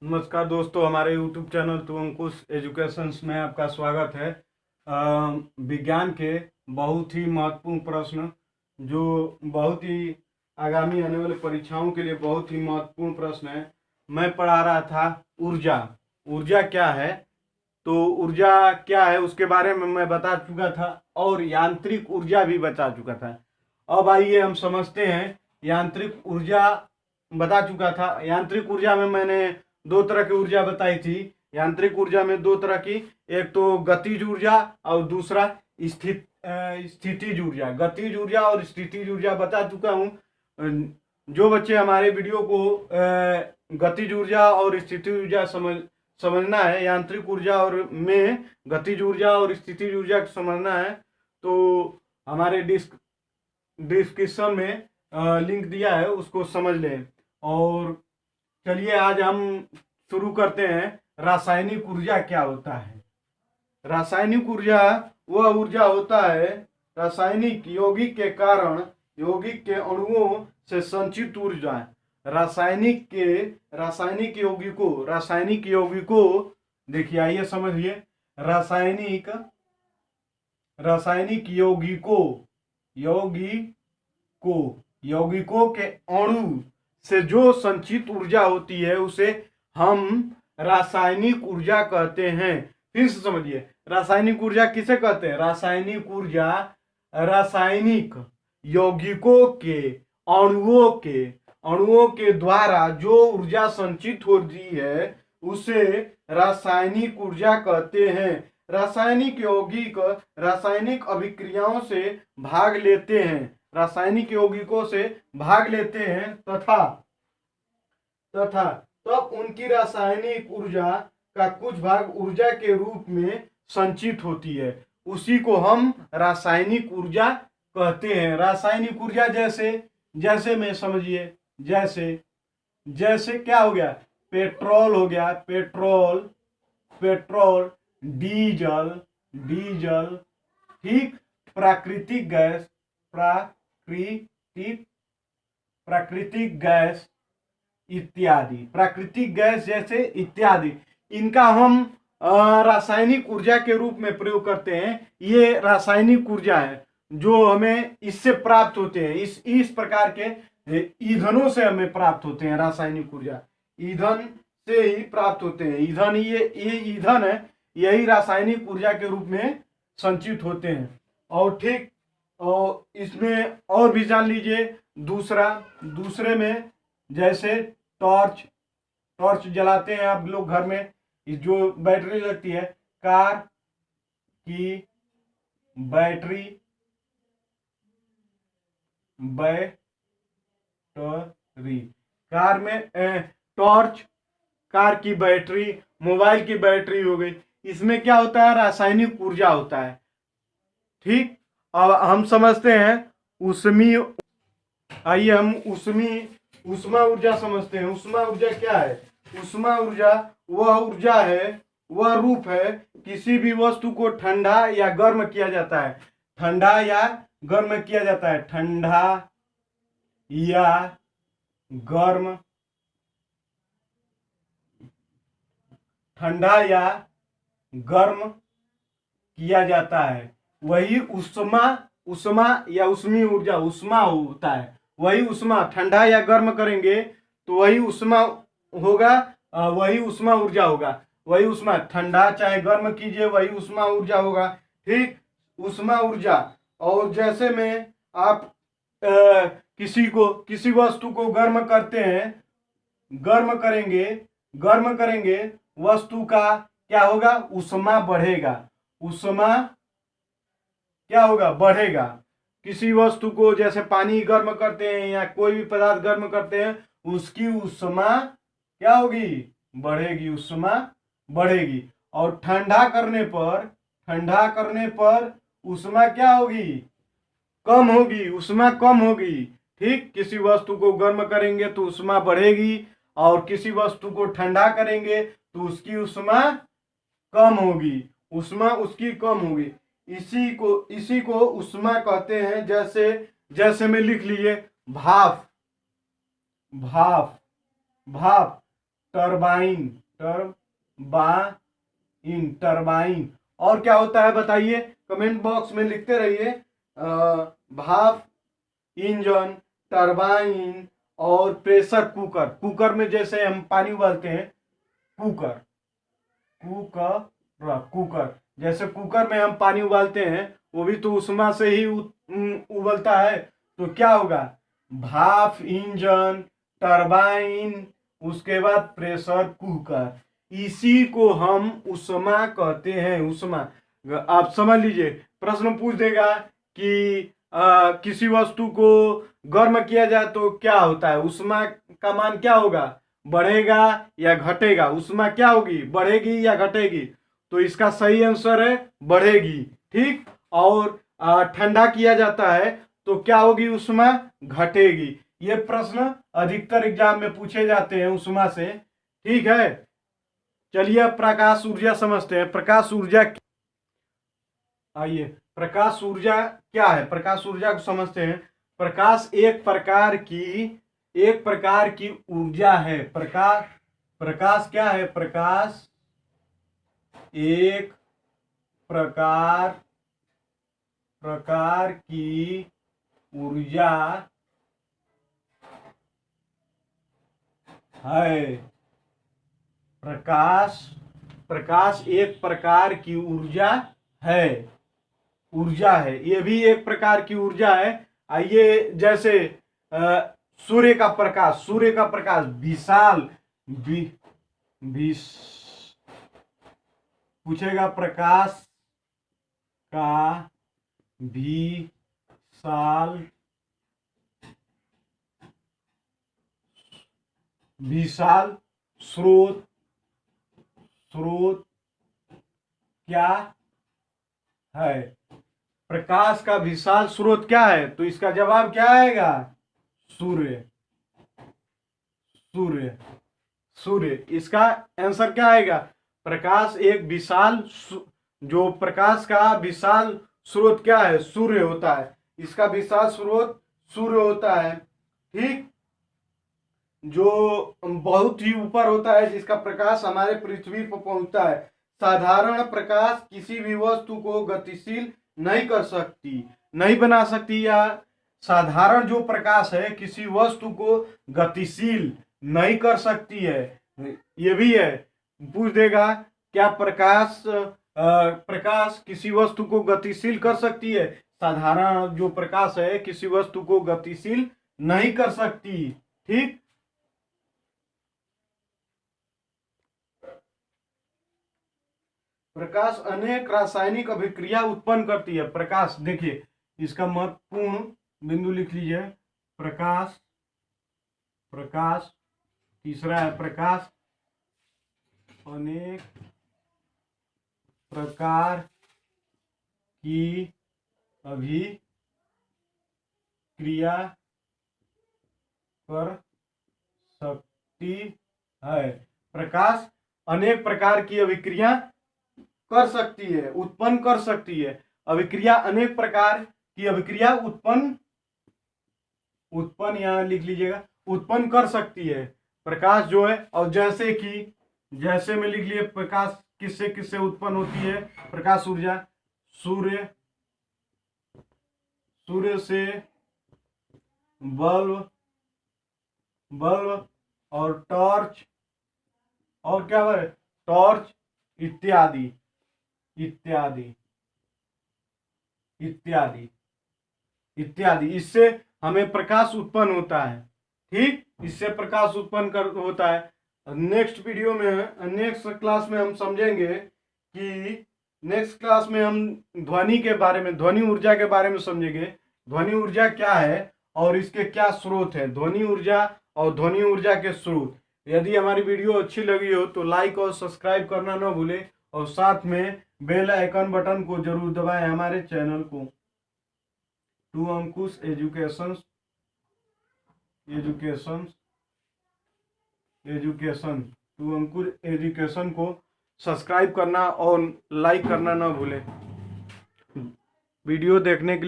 नमस्कार दोस्तों, हमारे YouTube channel to Ankush educations में आपका स्वागत है। विज्ञान के बहुत ही महत्वपूर्ण प्रश्न जो बहुत ही आगामी आने वाले परीक्षाओं के लिए बहुत ही महत्वपूर्ण प्रश्न है। मैं पढ़ा रहा था ऊर्जा। ऊर्जा क्या है, तो ऊर्जा क्या है उसके बारे में मैं बता चुका था और यांत्रिक ऊर्जा भी बता चुका था। अब आइए हम समझते हैं यांत्रिक ऊर्जा। बता चुका था यांत्रिक ऊर्जा में मैंने दो तरह की ऊर्जा बताई थी। यांत्रिक ऊर्जा में दो तरह की, एक तो गतिज ऊर्जा और दूसरा स्थितिज ऊर्जा। गतिज ऊर्जा और स्थितिज ऊर्जा बता चुका हूँ। जो बच्चे हमारे वीडियो को गतिज ऊर्जा और स्थितिज ऊर्जा समझना है, यांत्रिक ऊर्जा और में गतिज ऊर्जा और स्थितिज ऊर्जा को समझना है, तो हमारे डिस्क्रिप्शन में लिंक दिया है, उसको समझ लें। और चलिए आज हम शुरू करते हैं। रासायनिक ऊर्जा क्या होता है? रासायनिक ऊर्जा वह ऊर्जा होता है रासायनिक यौगिक के कारण यौगिक के अणुओं से संचित ऊर्जा। रासायनिक यौगिकों देखिए, आइए समझिए। रासायनिक यौगिकों के अणु से जो संचित ऊर्जा होती है उसे हम रासायनिक ऊर्जा कहते हैं। फिर से समझिए, रासायनिक ऊर्जा किसे कहते हैं? रासायनिक ऊर्जा रासायनिक यौगिकों के अणुओं के द्वारा जो ऊर्जा संचित होती है उसे रासायनिक ऊर्जा कहते हैं। रासायनिक यौगिक रासायनिक अभिक्रियाओं से भाग लेते हैं, रासायनिक यौगिकों से भाग लेते हैं तथा तब उनकी रासायनिक ऊर्जा का कुछ भाग ऊर्जा के रूप में संचित होती है, उसी को हम रासायनिक ऊर्जा कहते हैं। रासायनिक ऊर्जा जैसे में समझिए, जैसे क्या हो गया? पेट्रोल हो गया, पेट्रोल, डीजल, ठीक। प्राकृतिक गैस इत्यादि, जैसे इत्यादि, इनका हम रासायनिक ऊर्जा के रूप में प्रयोग करते हैं। ये रासायनिक ऊर्जा है जो हमें इससे प्राप्त होते हैं। इस प्रकार के ईंधनों से हमें प्राप्त होते हैं। रासायनिक ऊर्जा ईंधन से ही प्राप्त होते हैं। ईंधन ये ईंधन है, यही रासायनिक ऊर्जा के रूप में संचित होते हैं। और ठीक, और इसमें और भी जान लीजिए। दूसरे में जैसे टॉर्च जलाते हैं आप लोग घर में, जो बैटरी लगती है, कार की बैटरी कार में टॉर्च, कार की बैटरी, मोबाइल की बैटरी हो गई। इसमें क्या होता है? रासायनिक ऊर्जा होता है। ठीक, अब हम समझते हैं ऊष्मी। आइए हम ऊष्मा ऊर्जा समझते हैं। ऊष्मा ऊर्जा क्या है? ऊष्मा ऊर्जा वह ऊर्जा है, वह रूप है किसी भी वस्तु को ठंडा या गर्म किया जाता है। ठंडा या गर्म किया जाता है, वही ऊष्मा या ऊष्मी ऊर्जा ऊष्मा होता है। वही ऊष्मा ठंडा या गर्म करेंगे तो वही ऊष्मा होगा, वही ऊष्मा ऊर्जा होगा। वही ऊष्मा ठंडा चाहे गर्म कीजिए, वही ऊष्मा ऊर्जा होगा। ठीक, ऊष्मा ऊर्जा। और जैसे में आप किसी वस्तु को गर्म करते हैं, गर्म करेंगे, वस्तु का क्या होगा? ऊष्मा बढ़ेगा। ऊष्मा क्या होगा? बढ़ेगा। किसी वस्तु को जैसे पानी गर्म करते हैं या कोई भी पदार्थ गर्म करते हैं, उसकी ऊष्मा क्या होगी? बढ़ेगी, ऊष्मा बढ़ेगी। और ठंडा करने पर ऊष्मा क्या होगी? कम होगी, ऊष्मा कम होगी। ठीक, किसी वस्तु को गर्म करेंगे तो ऊष्मा बढ़ेगी और किसी वस्तु को ठंडा करेंगे तो उसकी ऊष्मा कम होगी, ऊष्मा उसकी कम होगी। इसी को ऊष्मा कहते हैं। जैसे में लिख लीजिए, भाप। Turbine, turbine, turbine. और क्या होता है बताइए, कमेंट बॉक्स में लिखते रहिए। भाप इंजन, टरबाइन और प्रेशर कुकर। कुकर में जैसे हम पानी उबालते हैं, कुकर, कुकर, कुकर, जैसे कुकर में हम पानी उबालते हैं, वो भी तो उष्मा से ही उबलता है। तो क्या होगा, भाप इंजन, टरबाइन, उसके बाद प्रेशर कुकर। इसी को हम उष्मा कहते हैं, उष्मा। आप समझ लीजिए, प्रश्न पूछ देगा कि किसी वस्तु को गर्म किया जाए तो क्या होता है, उष्मा का मान क्या होगा, बढ़ेगा या घटेगा। उष्मा क्या होगी, बढ़ेगी या घटेगी। तो इसका सही आंसर है बढ़ेगी। ठीक। और ठंडा किया जाता है तो क्या होगी, उष्मा घटेगी। ये प्रश्न अधिकतर एग्जाम में पूछे जाते हैं उष्मा से। ठीक है, चलिए अब प्रकाश ऊर्जा समझते हैं। प्रकाश ऊर्जा, आइए प्रकाश ऊर्जा क्या है, प्रकाश ऊर्जा को समझते हैं। प्रकाश एक प्रकार की ऊर्जा है। प्रकाश क्या है, प्रकाश एक प्रकार की ऊर्जा है। प्रकाश एक प्रकार की ऊर्जा है, ये भी एक प्रकार की ऊर्जा है। आइए, जैसे सूर्य का प्रकाश विशाल, पूछेगा प्रकाश का विशाल स्रोत क्या है। प्रकाश का विशाल स्रोत क्या है, तो इसका जवाब क्या आएगा, सूर्य। इसका आंसर क्या आएगा, प्रकाश एक विशाल, जो प्रकाश का विशाल स्रोत क्या है, सूर्य होता है। इसका विशाल स्रोत सूर्य होता है। ठीक। जो बहुत ही ऊपर होता है, जिसका प्रकाश हमारे पृथ्वी पर पहुंचता है। साधारण प्रकाश किसी भी वस्तु को गतिशील नहीं कर सकती, नहीं बना सकती, या साधारण जो प्रकाश है किसी वस्तु को गतिशील नहीं कर सकती है। ये भी है, पूछ देगा क्या प्रकाश किसी वस्तु को गतिशील कर सकती है। साधारण जो प्रकाश है किसी वस्तु को गतिशील नहीं कर सकती। ठीक। प्रकाश अनेक रासायनिक अभिक्रिया उत्पन्न करती है। प्रकाश, देखिए इसका महत्वपूर्ण बिंदु लिख लीजिए। प्रकाश, तीसरा है प्रकाश अनेक प्रकार की अभिक्रिया कर सकती है। प्रकाश अनेक प्रकार की अभिक्रिया कर सकती है, उत्पन्न कर सकती है। अभिक्रिया, अनेक प्रकार की अभिक्रिया उत्पन्न यहां लिख लीजिएगा, उत्पन्न कर सकती है प्रकाश जो है। और जैसे में लिख लिए, प्रकाश किससे किससे उत्पन्न होती है, प्रकाश ऊर्जा सूर्य से, बल्ब और टॉर्च, और क्या है, टॉर्च इत्यादि। इससे हमें प्रकाश उत्पन्न होता है। ठीक। इससे प्रकाश उत्पन्न होता है। नेक्स्ट वीडियो में, नेक्स्ट क्लास में हम समझेंगे कि हम ध्वनि के बारे में, ध्वनि ऊर्जा के बारे में समझेंगे। ध्वनि ऊर्जा क्या है और इसके क्या स्रोत है, ध्वनि ऊर्जा और ध्वनि ऊर्जा के स्रोत। यदि हमारी वीडियो अच्छी लगी हो तो लाइक और सब्सक्राइब करना ना भूलें, और साथ में बेल आइकन बटन को जरूर दबाएं। हमारे चैनल को टू अंकुश एजुकेशन को सब्सक्राइब करना और लाइक करना ना भूलें। वीडियो देखने के लिए